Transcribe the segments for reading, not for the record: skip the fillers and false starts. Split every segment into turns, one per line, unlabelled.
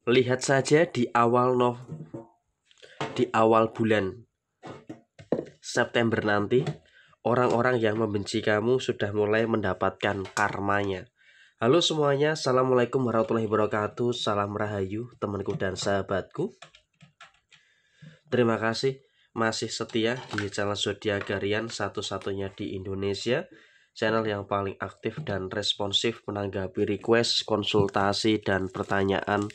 Lihat saja di awal bulan September nanti, orang-orang yang membenci kamu sudah mulai mendapatkan karmanya. Halo semuanya, Assalamualaikum warahmatullahi wabarakatuh. Salam rahayu temanku dan sahabatku. Terima kasih masih setia di channel Zodiak Harian, satu-satunya di Indonesia, channel yang paling aktif dan responsif menanggapi request, konsultasi, dan pertanyaan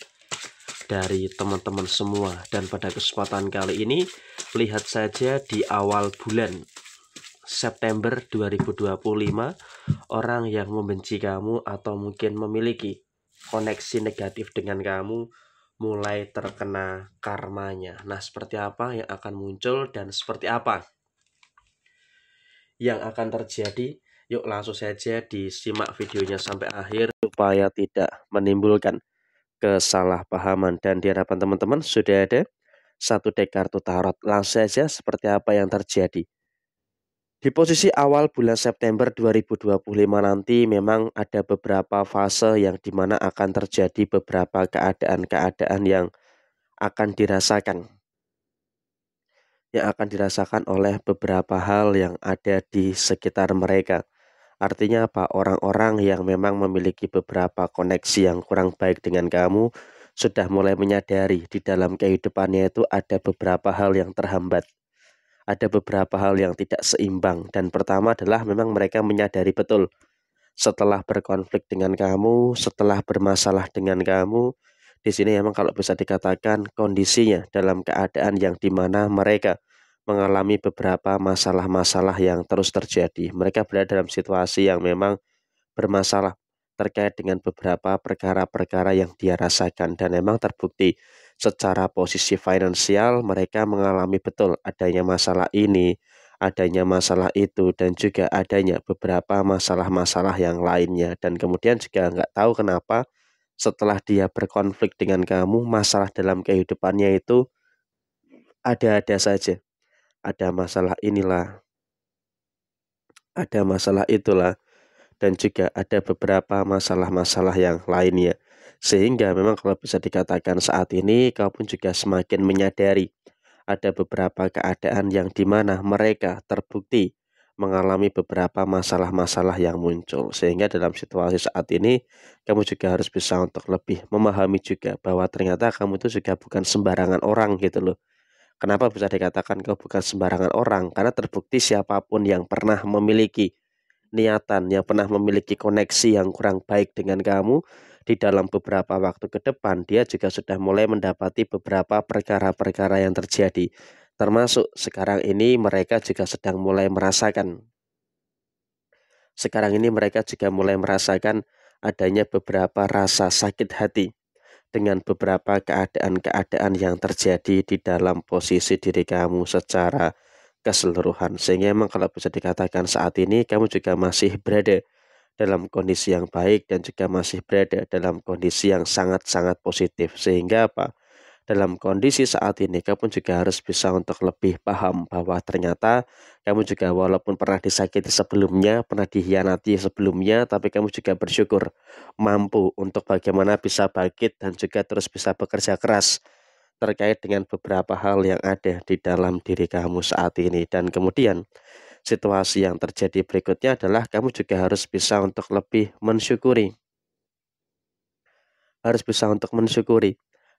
dari teman-teman semua. Dan pada kesempatan kali ini, lihat saja di awal bulan September 2025, orang yang membenci kamu atau mungkin memiliki koneksi negatif dengan kamu mulai terkena karmanya. Nah, seperti apa yang akan muncul dan seperti apa yang akan terjadi? Yuk langsung saja disimak videonya sampai akhir supaya tidak menimbulkan kesalahpahaman. Dan di hadapan teman-teman sudah ada satu dek kartu tarot. Langsung saja seperti apa yang terjadi. Di posisi awal bulan September 2025 nanti memang ada beberapa fase yang dimana akan terjadi beberapa keadaan-keadaan yang akan dirasakan oleh beberapa hal yang ada di sekitar mereka. Artinya apa? Orang-orang yang memang memiliki beberapa koneksi yang kurang baik dengan kamu sudah mulai menyadari di dalam kehidupannya itu ada beberapa hal yang terhambat. Ada beberapa hal yang tidak seimbang, dan pertama adalah memang mereka menyadari betul setelah berkonflik dengan kamu, setelah bermasalah dengan kamu, di sini memang kalau bisa dikatakan kondisinya dalam keadaan yang dimana mereka mengalami beberapa masalah-masalah yang terus terjadi. Mereka berada dalam situasi yang memang bermasalah terkait dengan beberapa perkara-perkara yang dia rasakan, dan memang terbukti secara posisi finansial mereka mengalami betul adanya masalah ini, adanya masalah itu, dan juga adanya beberapa masalah-masalah yang lainnya. Dan kemudian juga nggak tahu kenapa setelah dia berkonflik dengan kamu, masalah dalam kehidupannya itu ada-ada saja. Ada masalah inilah, ada masalah itulah, dan juga ada beberapa masalah-masalah yang lainnya. Sehingga memang kalau bisa dikatakan saat ini kau pun juga semakin menyadari ada beberapa keadaan yang dimana mereka terbukti mengalami beberapa masalah-masalah yang muncul. Sehingga dalam situasi saat ini kamu juga harus bisa untuk lebih memahami juga bahwa ternyata kamu itu juga bukan sembarangan orang gitu loh. Kenapa bisa dikatakan kau bukan sembarangan orang? Karena terbukti siapapun yang pernah memiliki niatan, yang pernah memiliki koneksi yang kurang baik dengan kamu, di dalam beberapa waktu ke depan dia juga sudah mulai mendapati beberapa perkara-perkara yang terjadi. Termasuk sekarang ini mereka juga sedang mulai merasakan. Sekarang ini mereka juga mulai merasakan adanya beberapa rasa sakit hati dengan beberapa keadaan-keadaan yang terjadi di dalam posisi diri kamu secara keseluruhan. Sehingga memang kalau bisa dikatakan saat ini kamu juga masih berada dalam kondisi yang baik dan juga masih berada dalam kondisi yang sangat-sangat positif. Sehingga apa? Dalam kondisi saat ini kamu juga harus bisa untuk lebih paham bahwa ternyata kamu juga walaupun pernah disakiti sebelumnya, pernah dikhianati sebelumnya, tapi kamu juga bersyukur mampu untuk bagaimana bisa bangkit dan juga terus bisa bekerja keras terkait dengan beberapa hal yang ada di dalam diri kamu saat ini. Dan kemudian situasi yang terjadi berikutnya adalah kamu juga harus bisa untuk lebih mensyukuri,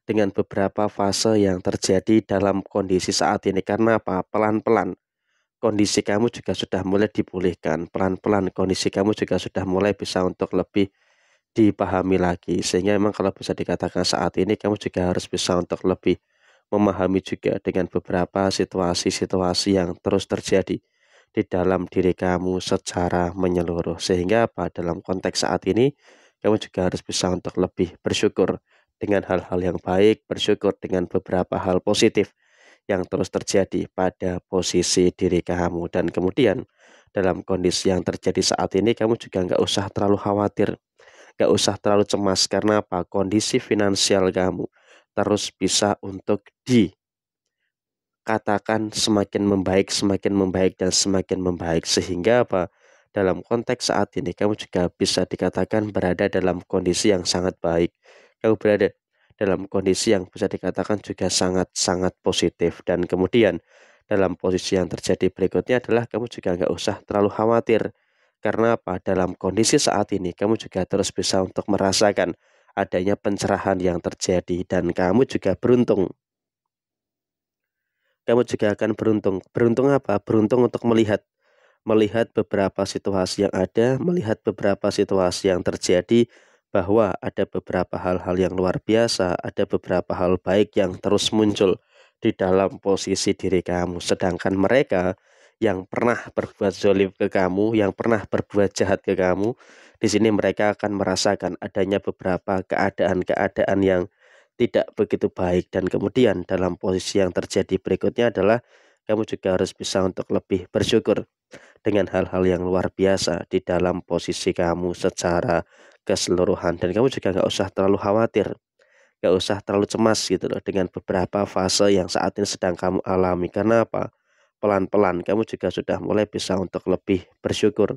dengan beberapa fase yang terjadi dalam kondisi saat ini. Karena apa? Pelan-pelan kondisi kamu juga sudah mulai dipulihkan, pelan-pelan kondisi kamu juga sudah mulai bisa untuk lebih dipahami lagi. Sehingga memang kalau bisa dikatakan saat ini kamu juga harus bisa untuk lebih memahami juga dengan beberapa situasi-situasi yang terus terjadi di dalam diri kamu secara menyeluruh. Sehingga apa? Dalam konteks saat ini kamu juga harus bisa untuk lebih bersyukur dengan hal-hal yang baik, bersyukur dengan beberapa hal positif yang terus terjadi pada posisi diri kamu. Dan kemudian dalam kondisi yang terjadi saat ini kamu juga nggak usah terlalu khawatir, nggak usah terlalu cemas. Karena apa? Kondisi finansial kamu terus bisa untuk dikatakan semakin membaik dan semakin membaik. Sehingga apa? Dalam konteks saat ini kamu juga bisa dikatakan berada dalam kondisi yang sangat baik. Kamu berada dalam kondisi yang bisa dikatakan juga sangat-sangat positif. Dan kemudian dalam posisi yang terjadi berikutnya adalah kamu juga nggak usah terlalu khawatir. Karena apa? Dalam kondisi saat ini kamu juga terus bisa untuk merasakan adanya pencerahan yang terjadi dan kamu juga beruntung. Kamu juga akan beruntung. Beruntung apa? Beruntung untuk melihat beberapa situasi yang ada, melihat beberapa situasi yang terjadi, bahwa ada beberapa hal-hal yang luar biasa, ada beberapa hal baik yang terus muncul di dalam posisi diri kamu. Sedangkan mereka yang pernah berbuat zolim ke kamu, yang pernah berbuat jahat ke kamu, di sini mereka akan merasakan adanya beberapa keadaan-keadaan yang tidak begitu baik. Dan kemudian dalam posisi yang terjadi berikutnya adalah kamu juga harus bisa untuk lebih bersyukur dengan hal-hal yang luar biasa di dalam posisi kamu secara keseluruhan. Dan kamu juga nggak usah terlalu khawatir, nggak usah terlalu cemas gitu loh dengan beberapa fase yang saat ini sedang kamu alami. Karena apa? Pelan-pelan kamu juga sudah mulai bisa untuk lebih bersyukur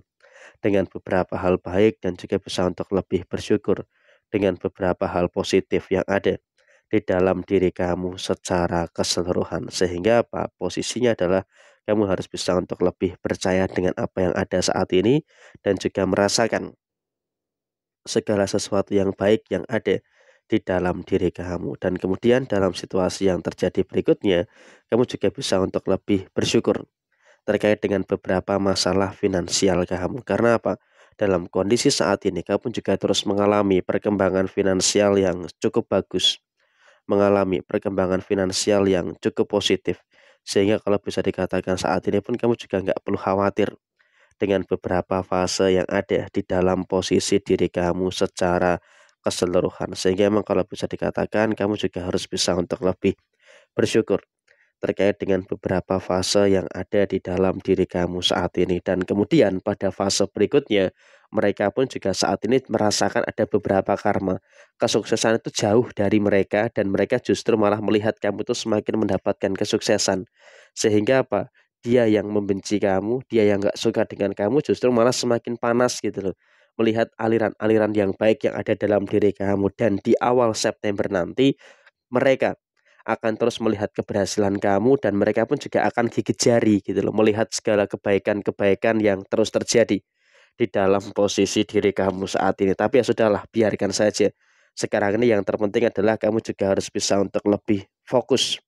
dengan beberapa hal baik dan juga bisa untuk lebih bersyukur dengan beberapa hal positif yang ada di dalam diri kamu secara keseluruhan. Sehingga apa? Posisinya adalah kamu harus bisa untuk lebih percaya dengan apa yang ada saat ini dan juga merasakan segala sesuatu yang baik yang ada di dalam diri kamu. Dan kemudian dalam situasi yang terjadi berikutnya, kamu juga bisa untuk lebih bersyukur terkait dengan beberapa masalah finansial kamu. Karena apa? Dalam kondisi saat ini kamu juga terus mengalami perkembangan finansial yang cukup bagus, mengalami perkembangan finansial yang cukup positif. Sehingga kalau bisa dikatakan saat ini pun kamu juga nggak perlu khawatir dengan beberapa fase yang ada di dalam posisi diri kamu secara keseluruhan. Sehingga emang kalau bisa dikatakan kamu juga harus bisa untuk lebih bersyukur terkait dengan beberapa fase yang ada di dalam diri kamu saat ini. Dan kemudian pada fase berikutnya, mereka pun juga saat ini merasakan ada beberapa karma. Kesuksesan itu jauh dari mereka dan mereka justru malah melihat kamu itu semakin mendapatkan kesuksesan. Sehingga apa? Dia yang membenci kamu, dia yang nggak suka dengan kamu justru malah semakin panas gitu loh. Melihat aliran-aliran yang baik yang ada dalam diri kamu. Dan di awal September nanti mereka akan terus melihat keberhasilan kamu dan mereka pun juga akan gigit jari gitu loh, melihat segala kebaikan-kebaikan yang terus terjadi di dalam posisi diri kamu saat ini. Tapi ya sudahlah, biarkan saja. Sekarang ini yang terpenting adalah kamu juga harus bisa untuk lebih fokus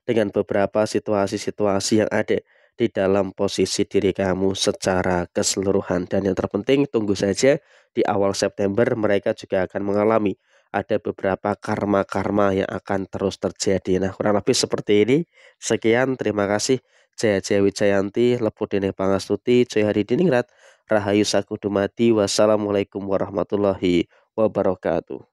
dengan beberapa situasi-situasi yang ada di dalam posisi diri kamu secara keseluruhan. Dan yang terpenting tunggu saja di awal September mereka juga akan mengalami ada beberapa karma-karma yang akan terus terjadi. Nah, kurang lebih seperti ini. Sekian, terima kasih. Jaya Jaya Wijayanti, Lepudene Pangastuti, Jaya Hadidiningrat, Rahayu Sakudumati, wassalamualaikum warahmatullahi wabarakatuh.